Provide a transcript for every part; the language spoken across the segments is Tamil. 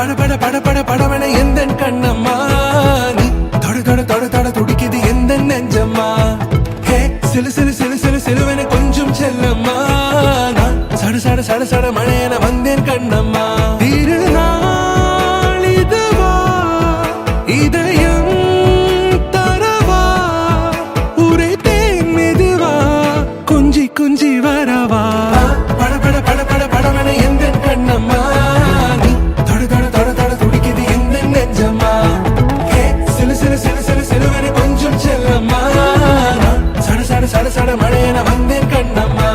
பட பட பட படவன எந்த கண்ணம்மா நீ தொட தொட தொட தொட துடிக்குது எந்த நெஞ்சம்மா ஹே சிலு சிலு சிலு சிலு சிலுவன கொஞ்சம் செல்லம்மா நான் சட சட சட சட மழையன வந்தேன் கண்ணம்மா திருநாள் இதுவா இதயம் தரவா உரைத்தேன் மெதுவா கொஞ்சி கொஞ்சி வரவா பட பட பட பட படவன எந்த கண்ணம்மா நீ தொட தொட தொட தொட துடிக்குது எந்த நெஞ்சம்மா ஹே சிலு சிலு சிலு சிலு சிலுவன கொஞ்சம் செல்லம்மா நான் சட சட சட சட மழையன வந்தேன் கண்ணம்மா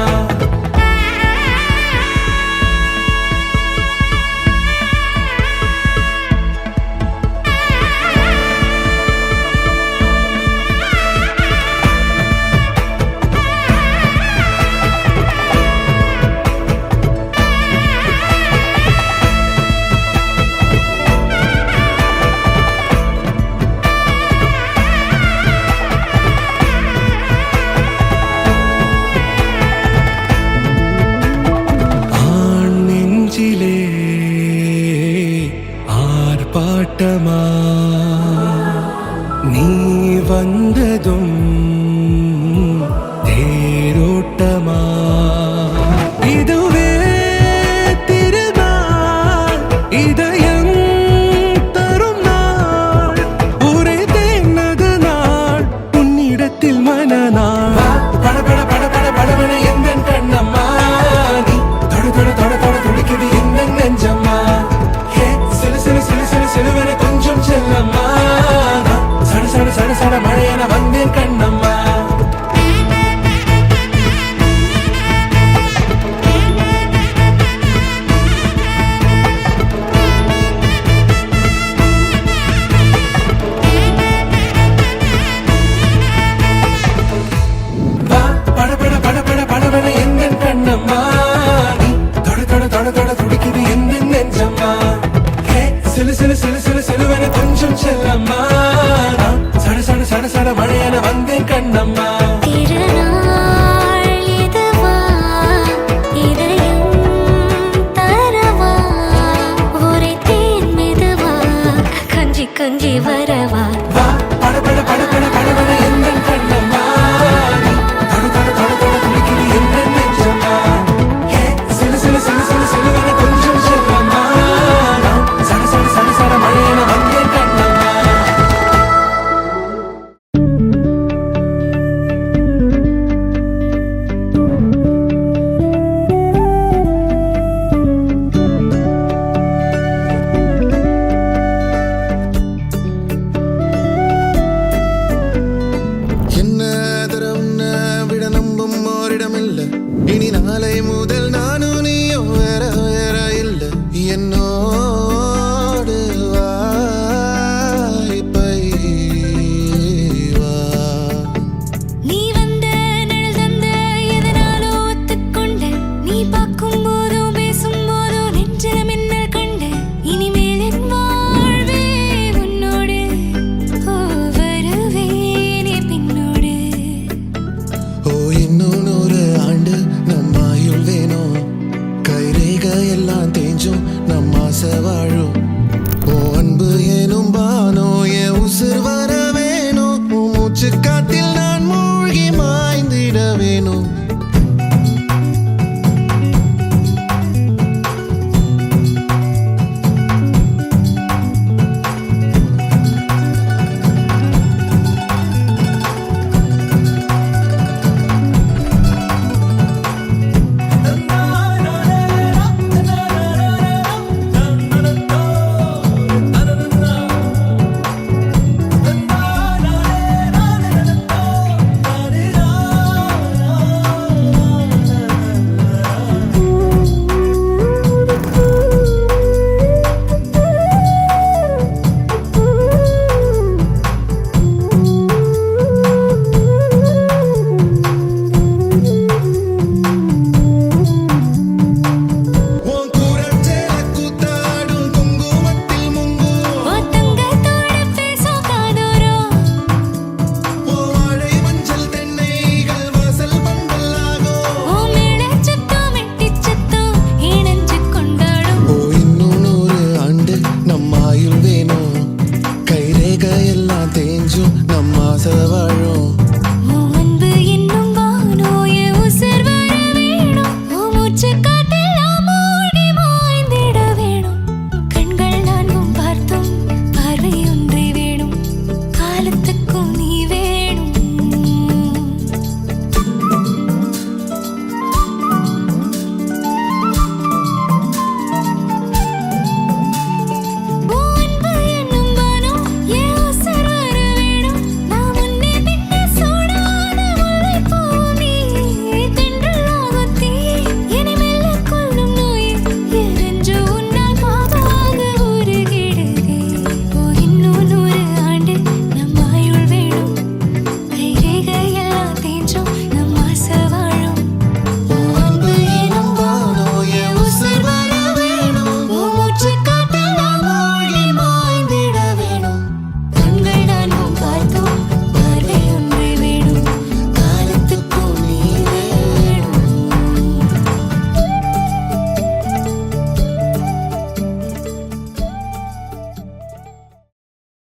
ஆர்ப்பாட்டமா நீ வந்ததும் தேரோட்டமா இதுவே திருநாள் இதயம் தரும் நாள் ஒரே தேனது நாள் உன்னிடத்தில் மனநாள் பட பட பட பட படவன எந்த கண்ணம்மா நீ தொட தொட தொட தொட துடிக்குது எந்த நெஞ்சம்மா ஹே சிலு சிலு சிலு சிலு சிலுவன கொஞ்சம் செல்லம்மா சட சட சட சட மழையன வந்தேன் கண்ணம்மா பட பட பட பட படவன எந்த கண்ணம்மா நீ தொட தொட தொட தொட துடிக்குது எந்த நெஞ்சம்மா ஹே சிலு சிலு சிலு சிலு சிலுவன கொஞ்சம் செல்லம்மா சட சட சட சட மழையன வந்தேன் கண்ணம்மா திருநாள் இதுவா இதயம் தரவா உரைத்தேன் மெதுவா கஞ்சி கஞ்சி வர